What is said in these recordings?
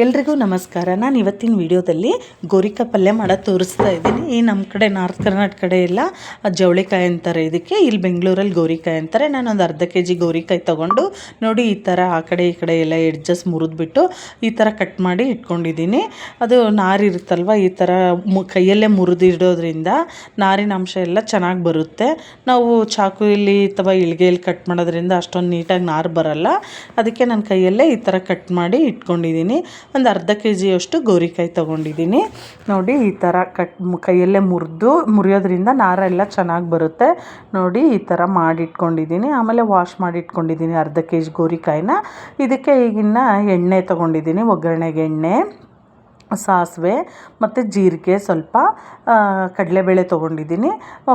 ಎಲ್ರಿಗೂ ನಮಸ್ಕಾರ. ನಾನು ಇವತ್ತಿನ ವಿಡಿಯೋದಲ್ಲಿ ಗೋರಿಕಾಯಿ ಪಲ್ಯ ಮಾಡೋದು ತೋರಿಸ್ತಾ ಇದ್ದೀನಿ. ಈ ನಮ್ಮ ಕಡೆ ನಾರ್ತ್ ಕರ್ನಾಟಕ ಕಡೆ ಎಲ್ಲ ಜವಳಿಕಾಯಿ ಅಂತಾರೆ ಇದಕ್ಕೆ, ಇಲ್ಲಿ ಬೆಂಗಳೂರಲ್ಲಿ ಗೋರಿಕಾಯಿ ಅಂತಾರೆ. ನಾನೊಂದು ಅರ್ಧ kg ಗೋರಿಕಾಯಿ ತೊಗೊಂಡು ನೋಡಿ ಈ ಥರ ಆ ಕಡೆ ಈ ಕಡೆ ಎಲ್ಲ ಎಡ್ಜಸ್ ಮುರಿದ್ಬಿಟ್ಟು ಈ ಥರ ಕಟ್ ಮಾಡಿ ಇಟ್ಕೊಂಡಿದ್ದೀನಿ. ಅದು ನಾರಿರುತ್ತಲ್ವ, ಈ ಥರ ಕೈಯಲ್ಲೇ ಮುರಿದಿಡೋದ್ರಿಂದ ನಾರಿನ ಅಂಶ ಎಲ್ಲ ಚೆನ್ನಾಗಿ ಬರುತ್ತೆ. ನಾವು ಚಾಕುಯಲ್ಲಿ ಅಥವಾ ಇಳ್ಗೆಯಲ್ಲಿ ಕಟ್ ಮಾಡೋದ್ರಿಂದ ಅಷ್ಟೊಂದು ನೀಟಾಗಿ ನಾರು ಬರಲ್ಲ. ಅದಕ್ಕೆ ನಾನು ಕೈಯಲ್ಲೇ ಈ ಥರ ಕಟ್ ಮಾಡಿ ಇಟ್ಕೊಂಡಿದ್ದೀನಿ. ಒಂದು ಅರ್ಧ kg ಗೋರಿಕಾಯಿ ತೊಗೊಂಡಿದ್ದೀನಿ. ನೋಡಿ ಈ ಥರ ಕೈಯಲ್ಲೇ ಮುರಿಯೋದ್ರಿಂದ ನಾರೆಲ್ಲ ಚೆನ್ನಾಗಿ ಬರುತ್ತೆ. ನೋಡಿ ಈ ಥರ ಮಾಡಿಟ್ಕೊಂಡಿದ್ದೀನಿ. ಆಮೇಲೆ ವಾಶ್ ಮಾಡಿ ಇಟ್ಕೊಂಡಿದ್ದೀನಿ ಅರ್ಧ kg ಗೋರಿಕಾಯಿನ. ಇದಕ್ಕೆ ಈಗಿನ್ನ ಎಣ್ಣೆ ತೊಗೊಂಡಿದ್ದೀನಿ, ಒಗ್ಗರಣೆಗೆ ಎಣ್ಣೆ, ಸಾಸಿವೆ ಮತ್ತು ಜೀರಿಗೆ, ಸ್ವಲ್ಪ ಕಡಲೆಬೇಳೆ ತೊಗೊಂಡಿದ್ದೀನಿ.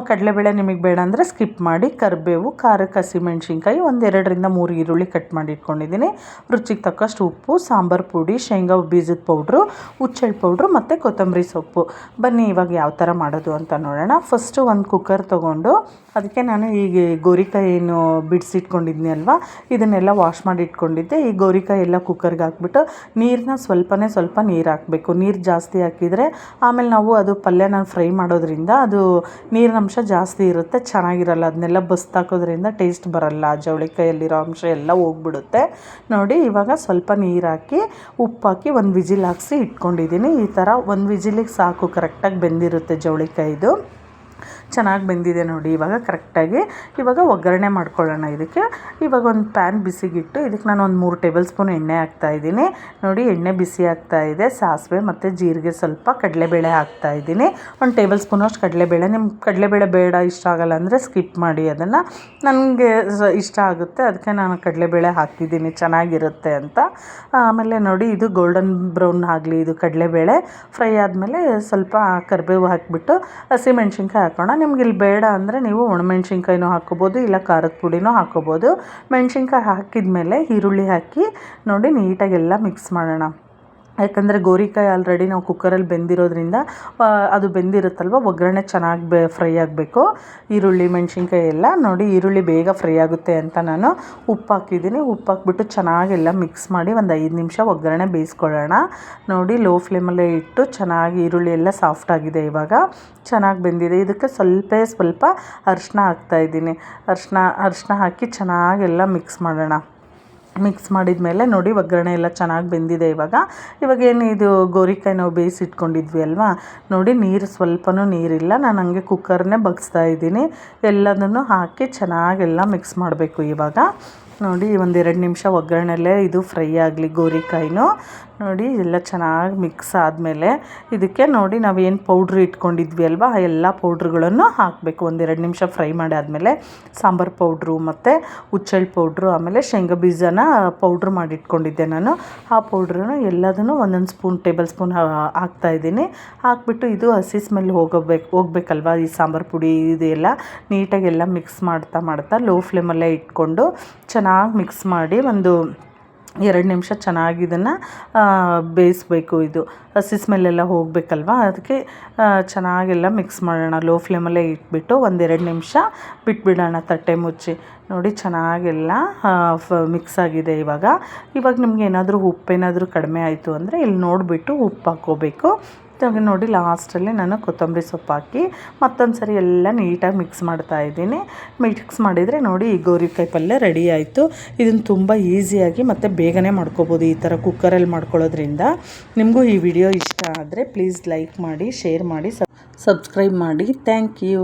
ಕಡಲೆಬೇಳೆ ನಿಮಗೆ ಬೇಡ ಅಂದರೆ ಸ್ಕಿಪ್ ಮಾಡಿ. ಕರಿಬೇವು, ಖಾರಕ್ಕೆ ಹಸಿಮೆಣ್ಸಿನ್ಕಾಯಿ, ಒಂದು 2ರಿಂದ 3 ಈರುಳ್ಳಿ ಕಟ್ ಮಾಡಿ ಇಟ್ಕೊಂಡಿದ್ದೀನಿ. ರುಚಿಗೆ ತಕ್ಕಷ್ಟು ಉಪ್ಪು, ಸಾಂಬಾರು ಪುಡಿ, ಶೇಂಗಾ ಬೀಜದ ಪೌಡ್ರು, ಹುಚ್ಚೆಳ್ಳು ಪೌಡ್ರು ಮತ್ತು ಕೊತ್ತಂಬರಿ ಸೊಪ್ಪು. ಬನ್ನಿ ಇವಾಗ ಯಾವ ಥರ ಮಾಡೋದು ಅಂತ ನೋಡೋಣ. ಫಸ್ಟು ಒಂದು ಕುಕ್ಕರ್ ತೊಗೊಂಡು ಅದಕ್ಕೆ ನಾನು ಈಗ ಗೋರಿಕಾಯಿ ಏನು ಬಿಡಿಸಿಟ್ಕೊಂಡಿದ್ನಿ ಅಲ್ವಾ, ಇದನ್ನೆಲ್ಲ ವಾಶ್ ಮಾಡಿ ಇಟ್ಕೊಂಡಿದ್ದೆ. ಈ ಗೋರಿಕಾಯಿ ಎಲ್ಲ ಕುಕ್ಕರ್ಗೆ ಹಾಕ್ಬಿಟ್ಟು ನೀರನ್ನ ಸ್ವಲ್ಪ ನೀರು ಹಾಕಬೇಕು. ನೀರು ಜಾಸ್ತಿ ಹಾಕಿದರೆ ಆಮೇಲೆ ನಾವು ಅದು ಪಲ್ಯ ನಾನು ಫ್ರೈ ಮಾಡೋದ್ರಿಂದ ಅದು ನೀರಿನ ಅಂಶ ಜಾಸ್ತಿ ಇರುತ್ತೆ, ಚೆನ್ನಾಗಿರಲ್ಲ. ಅದನ್ನೆಲ್ಲ ಬಸ್ತಾಕೋದ್ರಿಂದ ಟೇಸ್ಟ್ ಬರಲ್ಲ, ಜವಳಿಕಾಯಲ್ಲಿರೋ ಅಂಶ ಎಲ್ಲ ಹೋಗ್ಬಿಡುತ್ತೆ. ನೋಡಿ ಇವಾಗ ಸ್ವಲ್ಪ ನೀರು ಹಾಕಿ ಉಪ್ಪು ಹಾಕಿ ಒಂದು ವಿಜಿಲ್ ಹಾಕಿಸಿ ಇಟ್ಕೊಂಡಿದ್ದೀನಿ. ಈ ಥರ ಒಂದು ವಿಜಿಲಿಗೆ ಸಾಕು, ಕರೆಕ್ಟಾಗಿ ಬೆಂದಿರುತ್ತೆ ಜವಳಿಕಾಯಿದು. ಚೆನ್ನಾಗಿ ಬೆಂದಿದೆ ನೋಡಿ ಇವಾಗ ಕರೆಕ್ಟಾಗಿ. ಇವಾಗ ಒಗ್ಗರಣೆ ಮಾಡ್ಕೊಳ್ಳೋಣ. ಇದಕ್ಕೆ ಇವಾಗ ಒಂದು ಪ್ಯಾನ್ ಬಿಸಿಗಿಟ್ಟು ಇದಕ್ಕೆ ನಾನು ಒಂದು 3 ಟೇಬಲ್ ಸ್ಪೂನ್ ಎಣ್ಣೆ ಹಾಕ್ತಾಯಿದ್ದೀನಿ. ನೋಡಿ ಎಣ್ಣೆ ಬಿಸಿ ಆಗ್ತಾಯಿದೆ. ಸಾಸಿವೆ ಮತ್ತು ಜೀರಿಗೆ, ಸ್ವಲ್ಪ ಕಡಲೆಬೇಳೆ ಹಾಕ್ತಾಯಿದ್ದೀನಿ. 1 ಟೇಬಲ್ ಸ್ಪೂನಷ್ಟು ಕಡಲೆಬೇಳೆ. ನಿಮ್ಗೆ ಕಡಲೆಬೇಳೆ ಬೇಡ, ಇಷ್ಟ ಆಗಲ್ಲ ಅಂದರೆ ಸ್ಕಿಪ್ ಮಾಡಿ. ಅದನ್ನು ನನಗೆ ಇಷ್ಟ ಆಗುತ್ತೆ, ಅದಕ್ಕೆ ನಾನು ಕಡಲೆಬೇಳೆ ಹಾಕ್ತಿದ್ದೀನಿ, ಚೆನ್ನಾಗಿರುತ್ತೆ ಅಂತ. ಆಮೇಲೆ ನೋಡಿ ಇದು ಗೋಲ್ಡನ್ ಬ್ರೌನ್ ಆಗಲಿ. ಇದು ಕಡಲೆಬೇಳೆ ಫ್ರೈ ಆದಮೇಲೆ ಸ್ವಲ್ಪ ಕರಿಬೇವು ಹಾಕಿಬಿಟ್ಟು ಹಸಿಮೆಣ್ಸಿನ್ಕಾಯಿ ಹಾಕೋಣ. ನಿಮ್ಗೆ ಇಲ್ಲಿ ಬೇಡ ಅಂದರೆ ನೀವು ಒಣಮೆಣ್ಸಿನ್ಕಾಯಿನೂ ಹಾಕ್ಕೋಬೋದು, ಇಲ್ಲ ಖಾರದ ಪುಡಿನೂ ಹಾಕ್ಕೋಬೋದು. ಮೆಣ್ಸಿನ್ಕಾಯಿ ಹಾಕಿದ ಮೇಲೆ ಈರುಳ್ಳಿ ಹಾಕಿ ನೋಡಿ ನೀಟಾಗಿ ಎಲ್ಲ ಮಿಕ್ಸ್ ಮಾಡೋಣ. ಯಾಕಂದರೆ ಗೋರಿಕಾಯಿ ಆಲ್ರೆಡಿ ನಾವು ಕುಕ್ಕರಲ್ಲಿ ಬೆಂದಿರೋದ್ರಿಂದ ಅದು ಬೆಂದಿರುತ್ತಲ್ವ, ಒಗ್ಗರಣೆ ಚೆನ್ನಾಗಿ ಫ್ರೈ ಆಗಬೇಕು. ಈರುಳ್ಳಿ ಮೆಣಸಿನ್ಕಾಯಿ ಎಲ್ಲ ನೋಡಿ, ಈರುಳ್ಳಿ ಬೇಗ ಫ್ರೈ ಆಗುತ್ತೆ ಅಂತ ನಾನು ಉಪ್ಪು ಹಾಕಿದ್ದೀನಿ. ಉಪ್ಪು ಹಾಕ್ಬಿಟ್ಟು ಚೆನ್ನಾಗೆಲ್ಲ ಮಿಕ್ಸ್ ಮಾಡಿ ಒಂದು 5 ನಿಮಿಷ ಒಗ್ಗರಣೆ ಬೇಯಿಸ್ಕೊಳ್ಳೋಣ. ನೋಡಿ ಲೋ ಫ್ಲೇಮಲ್ಲೇ ಇಟ್ಟು ಚೆನ್ನಾಗಿ ಈರುಳ್ಳಿ ಎಲ್ಲ ಸಾಫ್ಟ್ ಆಗಿದೆ, ಇವಾಗ ಚೆನ್ನಾಗಿ ಬೆಂದಿದೆ. ಇದಕ್ಕೆ ಸ್ವಲ್ಪ ಅರಿಶಿನ ಹಾಕ್ತಾಯಿದ್ದೀನಿ. ಅರಿಶಿನ ಹಾಕಿ ಚೆನ್ನಾಗೆಲ್ಲ ಮಿಕ್ಸ್ ಮಾಡೋಣ. ಮಿಕ್ಸ್ ಮಾಡಿದ ಮೇಲೆ ನೋಡಿ ಒಗ್ಗರಣೆ ಎಲ್ಲ ಚೆನ್ನಾಗಿ ಬೆಂದಿದೆ. ಇವಾಗ ಏನು ಇದು ಗೋರಿಕಾಯಿ ನಾವು ಬೇಯಿಸಿಟ್ಕೊಂಡಿದ್ವಿ ಅಲ್ವಾ, ನೋಡಿ ನೀರು ಸ್ವಲ್ಪನೂ ನೀರಿಲ್ಲ. ನಾನು ಹಂಗೆ ಕುಕ್ಕರ್ನೇ ಬಗ್ಸ್ತಾ ಇದ್ದೀನಿ. ಎಲ್ಲದನ್ನು ಹಾಕಿ ಚೆನ್ನಾಗೆಲ್ಲ ಮಿಕ್ಸ್ ಮಾಡಬೇಕು. ಇವಾಗ ನೋಡಿ ಒಂದು 2 ನಿಮಿಷ ಒಗ್ಗರಣೆಲ್ಲೇ ಇದು ಫ್ರೈ ಆಗಲಿ ಗೋರಿಕಾಯಿನೂ. ನೋಡಿ ಎಲ್ಲ ಚೆನ್ನಾಗಿ ಮಿಕ್ಸ್ ಆದಮೇಲೆ ಇದಕ್ಕೆ ನೋಡಿ ನಾವೇನು ಪೌಡ್ರ್ ಇಟ್ಕೊಂಡಿದ್ವಿ ಅಲ್ವಾ, ಆ ಎಲ್ಲ ಪೌಡ್ರುಗಳನ್ನು ಹಾಕಬೇಕು. ಒಂದು 2 ನಿಮಿಷ ಫ್ರೈ ಮಾಡಿ ಆದಮೇಲೆ ಸಾಂಬಾರು ಪೌಡ್ರು ಮತ್ತು ಹುಚ್ಚೆಳ್ಳು ಪೌಡ್ರು, ಆಮೇಲೆ ಶೇಂಗಾ ಬೀಜನ ಪೌಡ್ರ್ ಮಾಡಿ ಇಟ್ಕೊಂಡಿದ್ದೆ ನಾನು. ಆ ಪೌಡ್ರನ್ನು ಎಲ್ಲದನ್ನು ಒಂದೊಂದು ಟೇಬಲ್ ಸ್ಪೂನ್ ಹಾಕ್ತಾಯಿದ್ದೀನಿ. ಹಾಕ್ಬಿಟ್ಟು ಇದು ಹಸಿ ಸ್ಮೆಲ್ ಹೋಗ್ಬೇಕಲ್ವ, ಈ ಸಾಂಬಾರು ಪುಡಿ ಇದು ಎಲ್ಲ ನೀಟಾಗಿ ಎಲ್ಲ ಮಿಕ್ಸ್ ಮಾಡ್ತಾ ಲೋ ಫ್ಲೇಮಲ್ಲೇ ಇಟ್ಕೊಂಡು ಚೆನ್ನಾಗಿ ಮಿಕ್ಸ್ ಮಾಡಿ ಒಂದು 2 ನಿಮಿಷ ಚೆನ್ನಾಗಿ ಇದನ್ನು ಬೇಯಿಸ್ಬೇಕು. ಇದು ಹಸಿ ಸ್ಮೆಲ್ಲೆಲ್ಲ ಹೋಗಬೇಕಲ್ವ, ಅದಕ್ಕೆ ಚೆನ್ನಾಗೆಲ್ಲ ಮಿಕ್ಸ್ ಮಾಡೋಣ. ಲೋ ಫ್ಲೇಮಲ್ಲೇ ಇಟ್ಬಿಟ್ಟು ಒಂದು 2 ನಿಮಿಷ ಬಿಟ್ಬಿಡೋಣ ತಟ್ಟೆ ಮುಚ್ಚಿ. ನೋಡಿ ಚೆನ್ನಾಗೆಲ್ಲ ಮಿಕ್ಸ್ ಆಗಿದೆ. ಇವಾಗ ನಿಮ್ಗೆ ಏನಾದರೂ ಉಪ್ಪೇನಾದರೂ ಕಡಿಮೆ ಆಯಿತು ಅಂದರೆ ಇಲ್ಲಿ ನೋಡಿಬಿಟ್ಟು ಉಪ್ಪು ಹಾಕ್ಕೋಬೇಕು. ನೋಡಿ ಲಾಸ್ಟಲ್ಲಿ ನಾನು ಕೊತ್ತಂಬರಿ ಸೊಪ್ಪು ಹಾಕಿ ಮತ್ತೊಂದು ಸರಿ ಎಲ್ಲ ನೀಟಾಗಿ ಮಿಕ್ಸ್ ಮಾಡ್ತಾಯಿದ್ದೀನಿ. ಮಿಕ್ಸ್ ಮಾಡಿದರೆ ನೋಡಿ ಈ ಗೋರಿಕಾಯಿ ಪಲ್ಯ ರೆಡಿ ಆಯಿತು. ಇದನ್ನು ತುಂಬ ಈಸಿಯಾಗಿ ಮತ್ತು ಬೇಗನೆ ಮಾಡ್ಕೋಬೋದು ಈ ಥರ ಕುಕ್ಕರಲ್ಲಿ ಮಾಡ್ಕೊಳ್ಳೋದ್ರಿಂದ. ನಿಮಗೂ ಈ ವಿಡಿಯೋ ಇಷ್ಟ ಆದರೆ ಪ್ಲೀಸ್ ಲೈಕ್ ಮಾಡಿ, ಶೇರ್ ಮಾಡಿ, ಸಬ್ಸ್ಕ್ರೈಬ್ ಮಾಡಿ. Thank you.